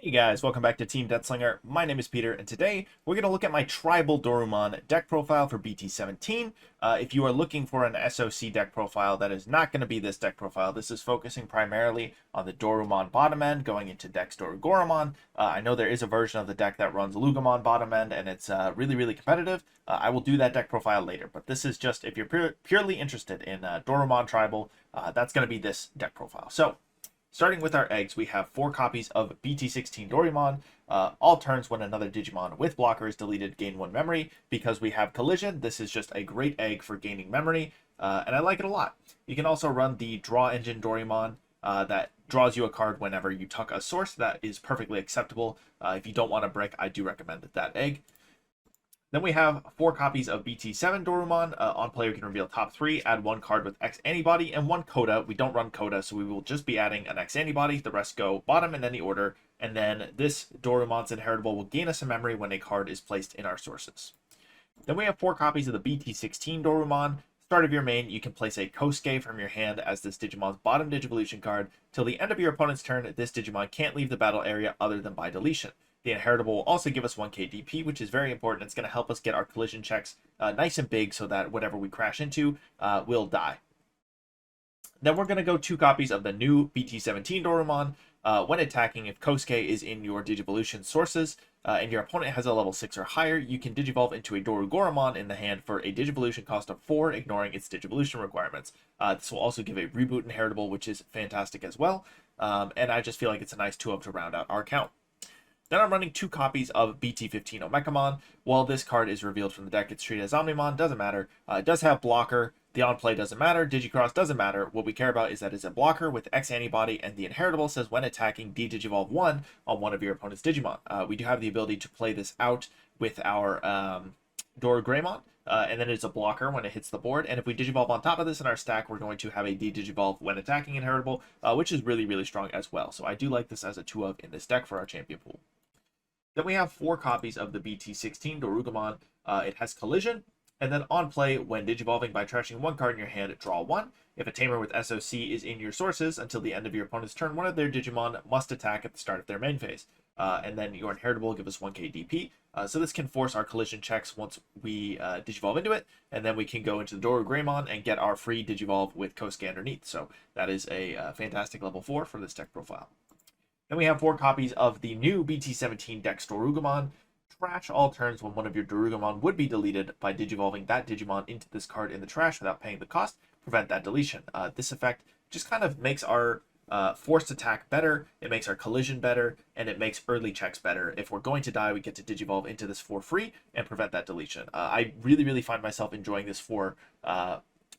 Hey guys, welcome back to Team Death Slinger. My name is Peter, and today we're going to look at my Tribal Dorumon deck profile for BT17. If you are looking for an SOC deck profile, that is not going to be this deck profile. This is focusing primarily on the Dorumon bottom end, going into DexDorugoramon. I know there is a version of the deck that runs Helloogarmon bottom end, and it's really competitive. I will do that deck profile later, but this is just if you're purely interested in Dorumon Tribal, that's going to be this deck profile. So, starting with our eggs, we have 4 copies of BT16 Dorimon. All turns when another Digimon with blocker is deleted, gain 1 memory. Because we have collision, this is just a great egg for gaining memory, and I like it a lot. You can also run the Draw Engine Dorimon that draws you a card whenever you tuck a source. That is perfectly acceptable. If you don't want a brick, I do recommend that egg. Then we have 4 copies of BT7 Dorumon. On play, you can reveal top 3, add 1 card with X-antibody and 1 coda. We don't run coda, so we will just be adding an X-antibody. The rest go bottom in any order. And then this Dorumon's inheritable will gain us a memory when a card is placed in our sources. Then we have 4 copies of the BT16 Dorumon. Start of your main, you can place a Kosuke from your hand as this Digimon's bottom Digivolution card. Till the end of your opponent's turn, this Digimon can't leave the battle area other than by deletion. The inheritable will also give us 1k DP, which is very important. It's going to help us get our collision checks nice and big so that whatever we crash into will die. Then we're going to go 2 copies of the new BT17 Dorumon. When attacking, if Kosuke is in your Digivolution sources and your opponent has a level 6 or higher, you can Digivolve into a Dorugoramon in the hand for a Digivolution cost of 4, ignoring its Digivolution requirements. This will also give a Reboot inheritable, which is fantastic as well. And I just feel like it's a nice 2-of to round out our count. Then I'm running 2 copies of BT15 Omekamon. While this card is revealed from the deck, it's treated as Omnimon, doesn't matter. It does have blocker. The on-play doesn't matter. Digicross doesn't matter. What we care about is that it's a blocker with X-antibody, and the inheritable says when attacking, D-Digivolve 1 on one of your opponent's Digimon. We do have the ability to play this out with our DoruGreymon, and then it's a blocker when it hits the board. And if we Digivolve on top of this in our stack, we're going to have a D-Digivolve when attacking inheritable, which is really strong as well. So I do like this as a 2-of in this deck for our champion pool. Then we have 4 copies of the BT16 Dorugamon. It has collision, and then on play, when digivolving by trashing 1 card in your hand, draw 1. If a tamer with SOC is in your sources until the end of your opponent's turn, one of their Digimon must attack at the start of their main phase. And then your inheritable will give us 1k DP. So this can force our collision checks once we digivolve into it, and then we can go into the DoruGreymon and get our free digivolve with Kosuke underneath. So that is a fantastic level 4 for this deck profile. Then we have 4 copies of the new BT17 DexDorugoramon. Trash all turns when one of your Dorugamon would be deleted by digivolving that Digimon into this card in the trash without paying the cost. Prevent that deletion. This effect just kind of makes our forced attack better, it makes our collision better, and it makes early checks better. If we're going to die, we get to digivolve into this for free and prevent that deletion. I really find myself enjoying this for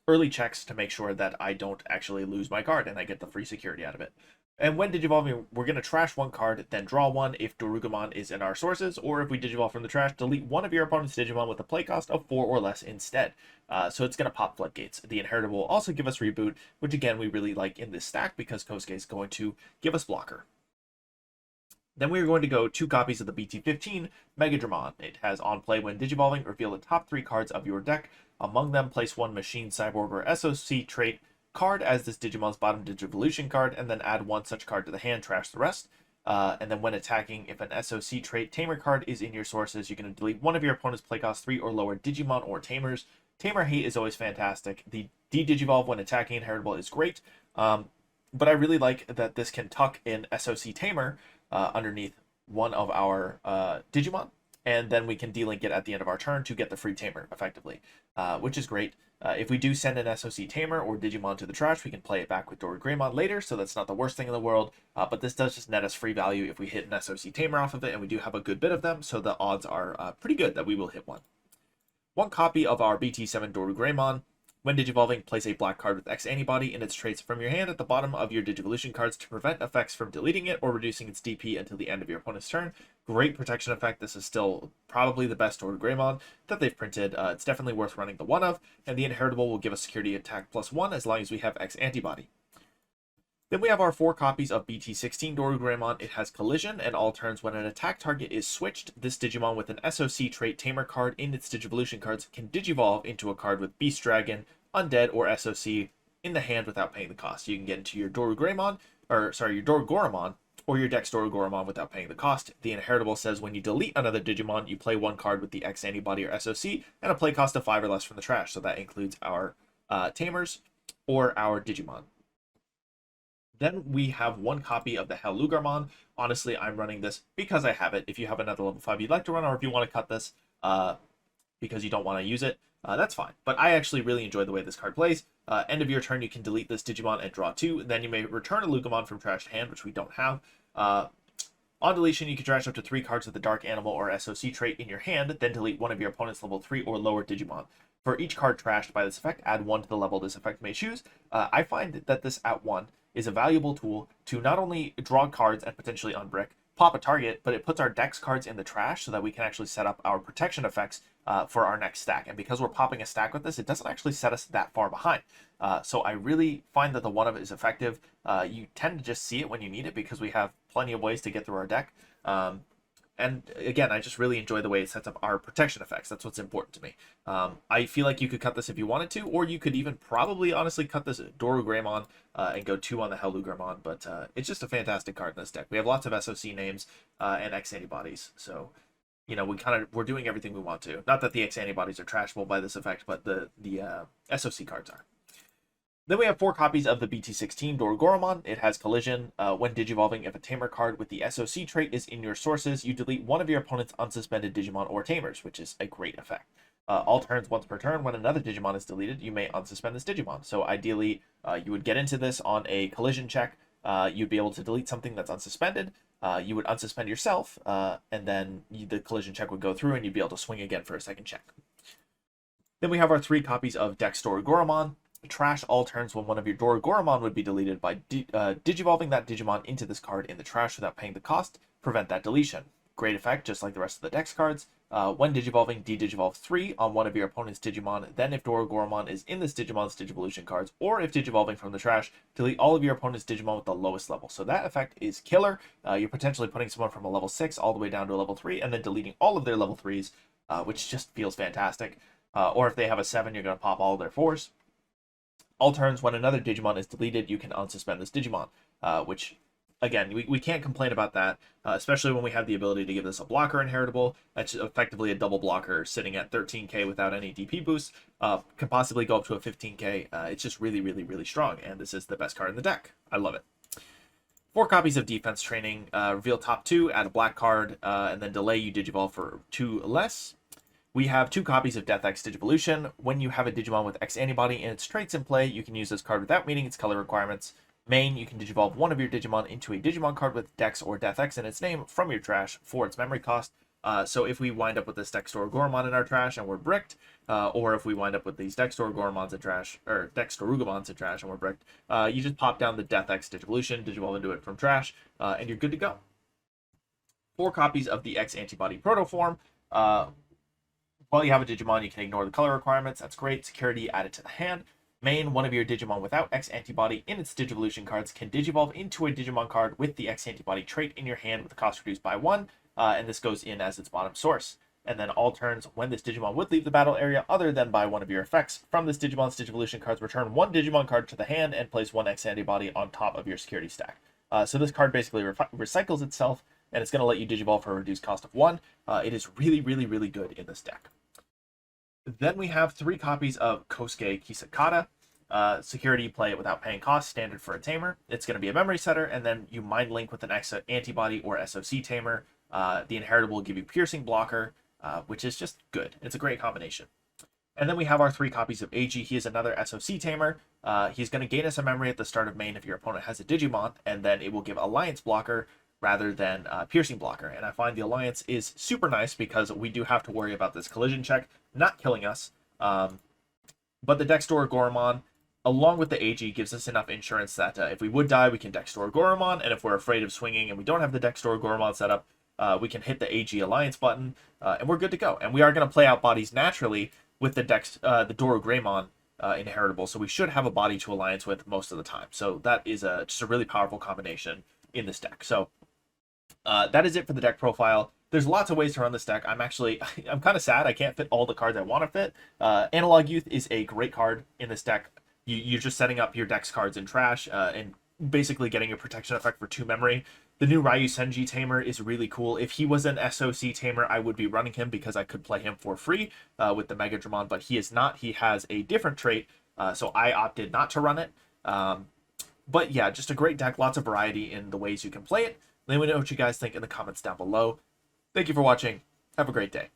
early checks to make sure that I don't actually lose my card and I get the free security out of it. And when digivolving, we're going to trash 1 card, then draw 1 if Dorugamon is in our sources, or if we digivolve from the trash, delete 1 of your opponent's Digimon with a play cost of 4 or less instead. So it's going to pop floodgates. The inheritable will also give us reboot, which again we really like in this stack because Kosuke is going to give us blocker. Then we are going to go 2 copies of the BT15 Megadramon. It has on play when digivolving, reveal the top 3 cards of your deck. Among them, place 1 Machine, Cyborg, or SOC trait card as this Digimon's bottom Digivolution card, and then add 1 such card to the hand, trash the rest. And then when attacking, if an SOC trait Tamer card is in your sources, you're going to delete 1 of your opponent's playcost 3 or lower Digimon or Tamers. Tamer hate is always fantastic. The D-Digivolve when attacking inheritable is great, but I really like that this can tuck in SOC Tamer underneath one of our Digimon, and then we can delink it at the end of our turn to get the free Tamer, effectively, which is great. If we do send an SOC Tamer or Digimon to the trash, we can play it back with DoruGreymon later, so that's not the worst thing in the world, but this does just net us free value if we hit an SOC Tamer off of it, and we do have a good bit of them, so the odds are pretty good that we will hit one. 1 copy of our BT7 Dorugoramon. When digivolving, place a black card with X-antibody and its traits from your hand at the bottom of your Digivolution cards to prevent effects from deleting it or reducing its DP until the end of your opponent's turn. Great protection effect. This is still probably the best Dorugoramon that they've printed. It's definitely worth running the 1-of, and the inheritable will give us security attack +1 as long as we have X-antibody. Then we have our 4 copies of BT16 Dorugoramon. It has collision, and all turns when an attack target is switched, this Digimon with an SOC trait Tamer card in its Digivolution cards can digivolve into a card with Beast Dragon, Undead, or SOC in the hand without paying the cost. You can get into your Dorugoramon, your Dorugoramon, or your DexDorugoramon without paying the cost. The inheritable says when you delete another Digimon, you play one card with the X-antibody or SOC and a play cost of 5 or less from the trash. So that includes our tamers or our Digimon. Then we have one copy of the Helloogarmon. Honestly, I'm running this because I have it. If you have another level 5 you'd like to run, or if you want to cut this because you don't want to use it, that's fine. But I actually really enjoy the way this card plays. End of your turn, you can delete this Digimon and draw 2. Then you may return a Helloogarmon from trash to hand, which we don't have. On deletion, you can trash up to 3 cards with the Dark Animal or SOC trait in your hand, then delete one of your opponent's level 3 or lower Digimon. For each card trashed by this effect, add 1 to the level this effect may choose. I find that this at 1 is a valuable tool to not only draw cards and potentially unbrick, pop a target, but it puts our dex cards in the trash so that we can actually set up our protection effects for our next stack. And because we're popping a stack with this, it doesn't actually set us that far behind. So I really find that the 1-of is effective. You tend to just see it when you need it because we have plenty of ways to get through our deck. And again, I just really enjoy the way it sets up our protection effects. That's what's important to me. I feel like you could cut this if you wanted to, or you could even probably honestly cut this DoruGreymon and go 2 on the Helloogarmon. But it's just a fantastic card in this deck. We have lots of SOC names and X-antibodies, so you know we're doing everything we want to. Not that the X-antibodies are trashable by this effect, but the SOC cards are. Then we have 4 copies of the BT16 Dorugoramon. It has collision. When digivolving, if a tamer card with the SOC trait is in your sources, you delete one of your opponent's unsuspended Digimon or tamers, which is a great effect. All turns once per turn, when another Digimon is deleted, you may unsuspend this Digimon. So ideally, you would get into this on a collision check. You'd be able to delete something that's unsuspended. You would unsuspend yourself, and then the collision check would go through, and you'd be able to swing again for a second check. Then we have our 3 copies of DexDorugoramon. Trash all turns when one of your Dorugoramon would be deleted by digivolving that Digimon into this card in the trash without paying the cost. Prevent that deletion. Great effect, just like the rest of the Dex cards. When digivolving, de-digivolve 3 on one of your opponent's Digimon. Then if Dorugoramon is in this Digimon's Digivolution cards, or if digivolving from the trash, delete all of your opponent's Digimon with the lowest level. So that effect is killer. You're potentially putting someone from a level 6 all the way down to a level 3, and then deleting all of their level 3s, which just feels fantastic. Or if they have a 7, you're going to pop all of their 4s. All turns, when another Digimon is deleted, you can unsuspend this Digimon, which, again, we can't complain about that, especially when we have the ability to give this a blocker inheritable. That's effectively a double blocker sitting at 13k without any DP boost. Can possibly go up to a 15k. It's just really, really, really strong, and this is the best card in the deck. I love it. 4 copies of Defense Training. Reveal top 2, add a black card, and then delay you Digivolve for 2 less. We have 2 copies of DeathXDigivolution. When you have a Digimon with X-antibody and its traits in play, you can use this card without meeting its color requirements. Main, you can digivolve one of your Digimon into a Digimon card with Dex or DeathX in its name from your trash for its memory cost. So if we wind up with this DexDorugoramon in our trash and we're bricked, or if we wind up with these DexDorugoramons in trash, or DexDorugamons in trash and we're bricked, you just pop down the DeathXDigivolution, digivolve into it from trash, and you're good to go. 4 copies of the X-antibody Proto form. While you have a Digimon, you can ignore the color requirements. That's great. Security, add it to the hand. Main, one of your Digimon without X-antibody in its Digivolution cards can digivolve into a Digimon card with the X-antibody trait in your hand with the cost reduced by 1, and this goes in as its bottom source. And then all turns, when this Digimon would leave the battle area other than by one of your effects from this Digimon's Digivolution cards, return 1 Digimon card to the hand and place 1 X-antibody on top of your security stack. So this card basically recycles itself, and it's going to let you Digivolve for a reduced cost of 1. It is really, really, really good in this deck. Then we have 3 copies of Kosuke Kisakata. Security, play it without paying cost, standard for a tamer. It's going to be a memory setter, and then you mind link with an X-antibody or SOC tamer. The inheritable will give you piercing blocker, which is just good. It's a great combination. And then we have our 3 copies of Eiji. He is another SOC tamer. He's going to gain us a memory at the start of main if your opponent has a Digimon, and then it will give alliance blocker rather than piercing blocker. And I find the alliance is super nice because we do have to worry about this collision check not killing us. But the DexDorugoramon, along with the Eiji, gives us enough insurance that if we would die, we can DexDorugoramon, and if we're afraid of swinging and we don't have the DexDorugoramon set up, we can hit the Eiji alliance button, and we're good to go. And we are going to play out bodies naturally with the DoruGreymon inheritable, so we should have a body to alliance with most of the time. So that is just a really powerful combination in this deck. So that is it for the deck profile. There's lots of ways to run this deck. I'm kind of sad I can't fit all the cards I want to fit. Analog Youth is a great card in this deck. You're just setting up your dex cards in trash and basically getting a protection effect for 2 memory. The new Ryu Senji tamer is really cool. If he was an SOC tamer, I would be running him because I could play him for free with the Megadramon, but he is not. He has a different trait, so I opted not to run it. But yeah, just a great deck, lots of variety in the ways you can play it. Let me know what you guys think in the comments down below. Thank you for watching. Have a great day.